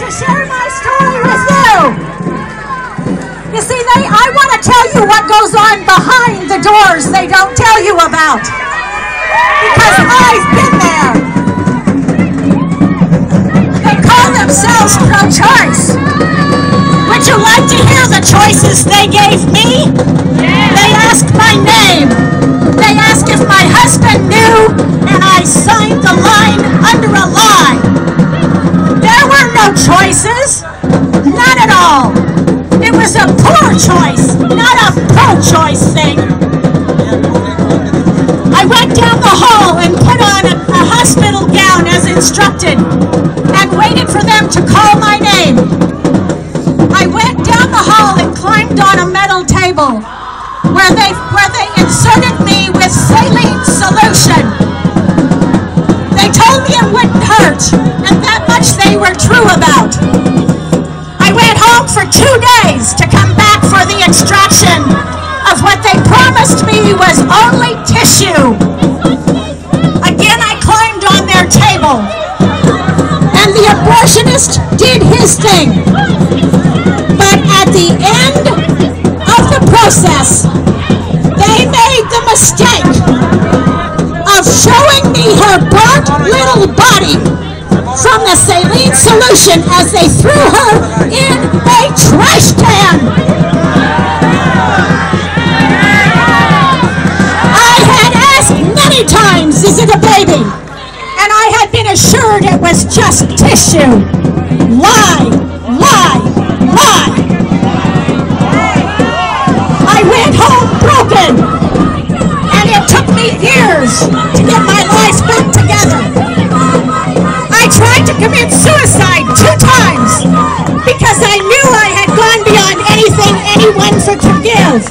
to share my story with you. You see, I want to tell you what goes on behind the doors they don't tell you about. Because I've been there. They call themselves pro-choice. Would you like to hear the choices they gave me? They asked my name. They asked if my husband knew, and I signed the line under a lie. There were no choices. None at all. It was a poor choice, not a pro-choice thing. I went down the hall and put on a hospital gown as instructed and waited for them to call my name. I went down the hall and climbed on a metal table where they inserted me with saline solution. They told me it wouldn't hurt, and that much they were true about. I went home for 2 days to come back for the extraction of what they promised me was only tissue. Again, I climbed on their table, and the abortionist did his thing. But at the end of the process, they made the mistake of showing me her burnt little body from the saline solution as they threw her in a trash can. I had asked many times, is it a baby? And I had been assured it was just tissue. Lie, lie, lie. I went home broken, and it took me years to get my life back together. I tried to commit suicide 2 times because I knew I had gone beyond anything anyone could forgive.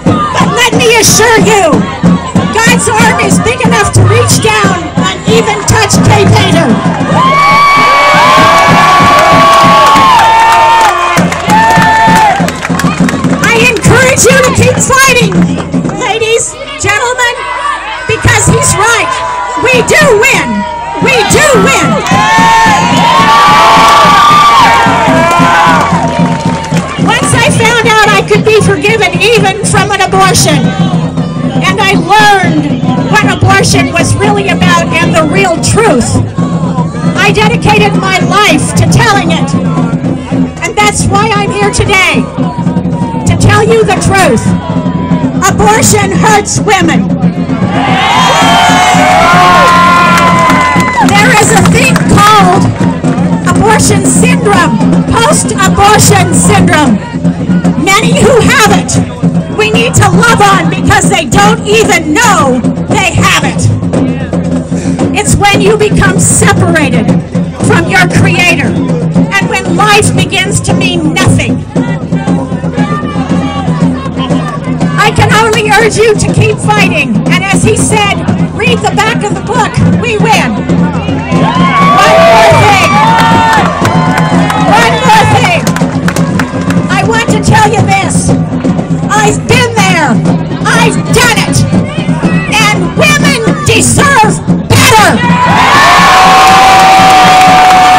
But let me assure you, God's arm is big enough to reach down and even touch Kay Pater. I encourage you to keep fighting, ladies, gentlemen, because he's right. We do win. We do win. Once I found out I could be forgiven even from an abortion, and I learned what abortion was really about and the real truth, I dedicated my life to telling it. And that's why I'm here today, to tell you the truth. Abortion hurts women. There is a thing called abortion syndrome, post-abortion syndrome. Many who have it, we need to love on because they don't even know they have it. It's when you become separated from your Creator and when life begins to mean nothing. I can only urge you to keep fighting, and as he said, read the back of the book. We win. One more thing. One more thing. I want to tell you this. I've been there. I've done it. And women deserve better.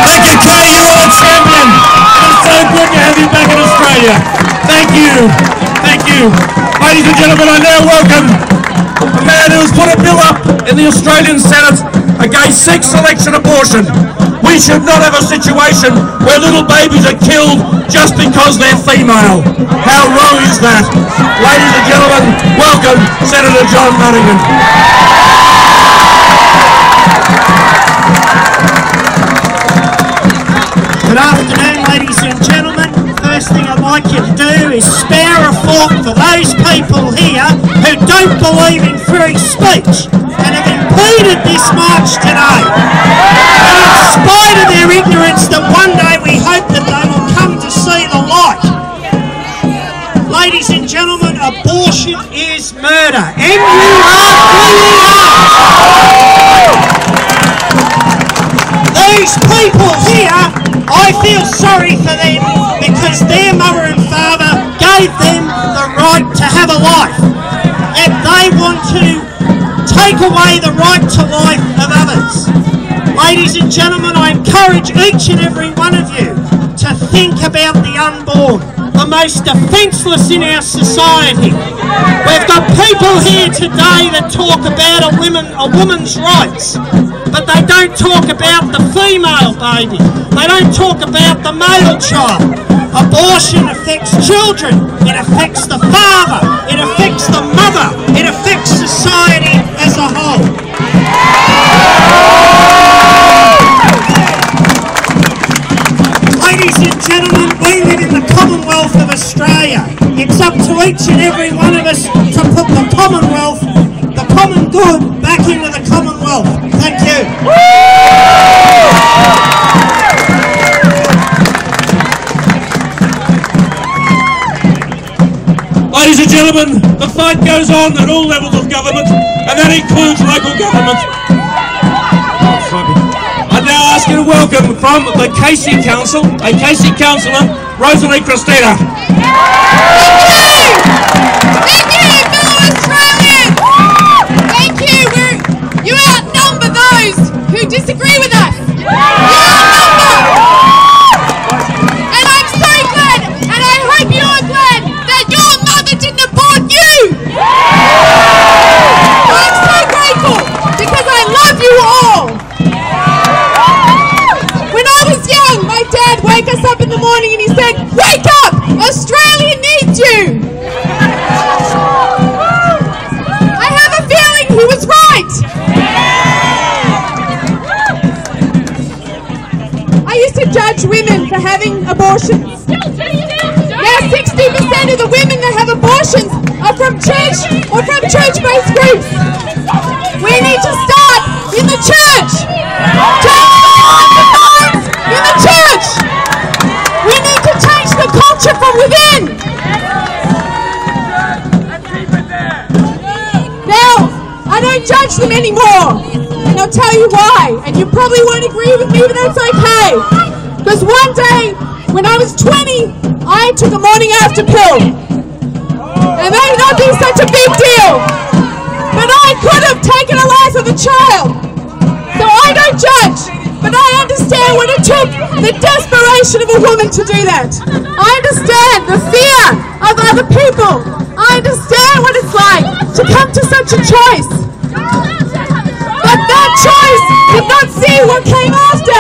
Thank you, Kay. You're our champion. It's so good to have you back in Australia. Thank you. Thank you. Ladies and gentlemen, I now welcome a man who has put a bill up in the Australian Senate against sex-selection abortion. We should not have a situation where little babies are killed just because they're female. How wrong is that? Ladies and gentlemen, welcome Senator John Monaghan. Good afternoon, ladies and gentlemen. First thing I'd like you to do is spare a thought for those people here who don't believe in free speech and have impeded this march today. And in spite of their ignorance, that one day we hope that they will come to see the light. Ladies and gentlemen, abortion is murder. These people here, I feel sorry for them because their mother and father gave them the right to have a life, and they want to take away the right to life of others. Ladies and gentlemen, I encourage each and every one of you to think about the unborn, the most defenceless in our society. We've got people here today that talk about a woman's rights, but they don't talk about the female baby. They don't talk about the male child. Abortion affects children, it affects the father, it affects the mother, it affects society as a whole. Ladies and gentlemen, we live in the Commonwealth of Australia. It's up to each and every one of us to put the Commonwealth, the common good, back into the Commonwealth. Thank you. Ladies and gentlemen, the fight goes on at all levels of government, and that includes local government. I'm now asking to welcome from the Casey Council, a Casey councillor, Rosalie Christina. Thank you, fellow Australians! Thank you! You outnumber those who disagree with us! You outnumber! And I'm so glad, and I hope you're glad, that your mother didn't abort you! I'm so grateful, because I love you all! When I was young, my dad would wake us up in the morning and he said, "Wake up! Australia needs you!" I have a feeling he was right. I used to judge women for having abortions. Now 60% of the women that have abortions are from church or from church-based groups. We need to start in the church. In the church. We need to change the culture from within. Now, I don't judge them anymore, and I'll tell you why, and you probably won't agree with me, but that's okay. Because one day, when I was 20, I took a morning after pill. It may not be such a big deal, but I could have taken a life of a child. So I don't judge, but I understand what it took, the desperation of a woman to do that. I understand the fear of other people. I understand what it's like to come to such a choice. But that choice did not see what came after.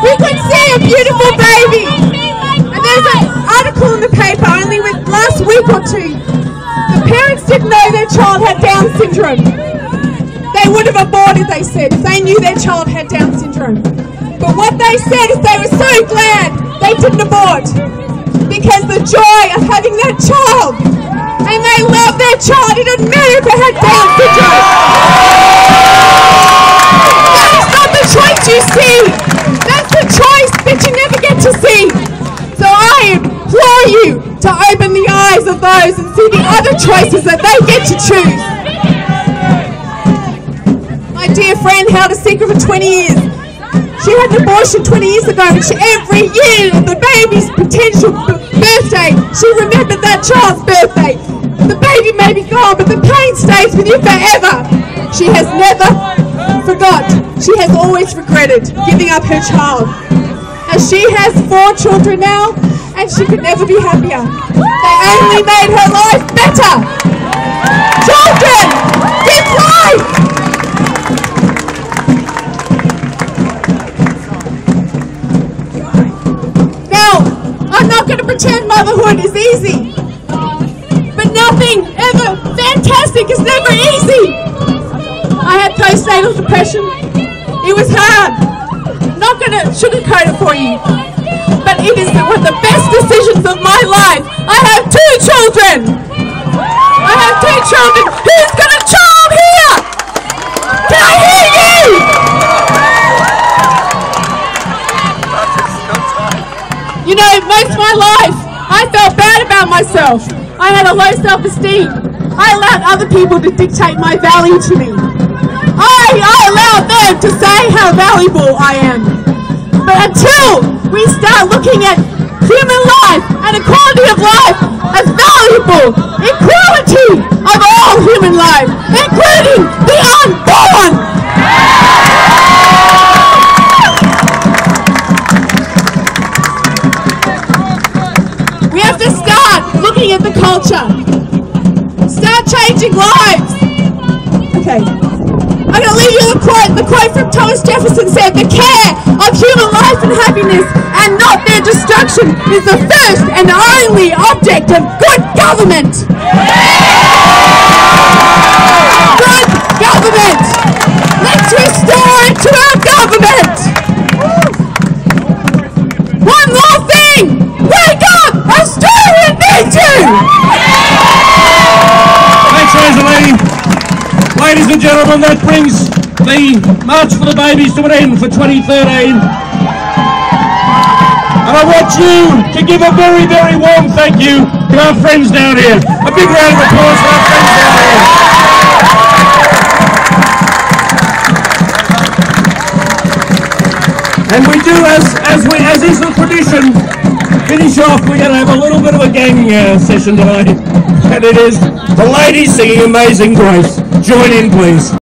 We could see a beautiful baby. And there's an article in the paper only last week or two. The parents didn't know their child had Down syndrome. They would have aborted, they said, if they knew their child had Down syndrome. But what they said is they were so glad they didn't abort. Because the joy of having that child, and they love their child, it didn't matter if it had Down syndrome. That is not the choice you see. That's the choice that you never get to see. So I implore you to open the eyes of those and see the other choices that they get to choose. My dear friend held a secret for 20 years. She had an abortion 20 years ago, and every year of the baby's potential birthday, she remembered that child's birthday. The baby may be gone, but the pain stays with you forever. She has never forgot. She has always regretted giving up her child. And she has 4 children now, and she could never be happier. They only made her life better. Children, give life! I'm not going to pretend motherhood is easy, but nothing ever fantastic is never easy. I had postnatal depression. It was hard. Not going to sugarcoat it for you, but it is one of the best decisions of my life. I have 2 children. I have 2 children. Who's got a child here? Can I hear you? You know, most of my life, I felt bad about myself. I had a low self-esteem. I allowed other people to dictate my value to me. I allowed them to say how valuable I am. But until we start looking at human life and equality of life as valuable, equality of all human life, including the unborn, culture. Start changing lives. Okay. I'm going to leave you with a quote. The quote from Thomas Jefferson said, "The care of human life and happiness and not their destruction is the first and only object of good government." Good government. Let's restore it to our government. One more thing. Wake up! Australia needs you! Thanks, Rosalie. Ladies and gentlemen, that brings the March for the Babies to an end for 2013. And I want you to give a very, very warm thank you to our friends down here. A big round of applause for our friends down here. And we do, as is the tradition, finish off, we're going to have a little bit of a gang session tonight. And it is the ladies singing Amazing Grace. Join in, please.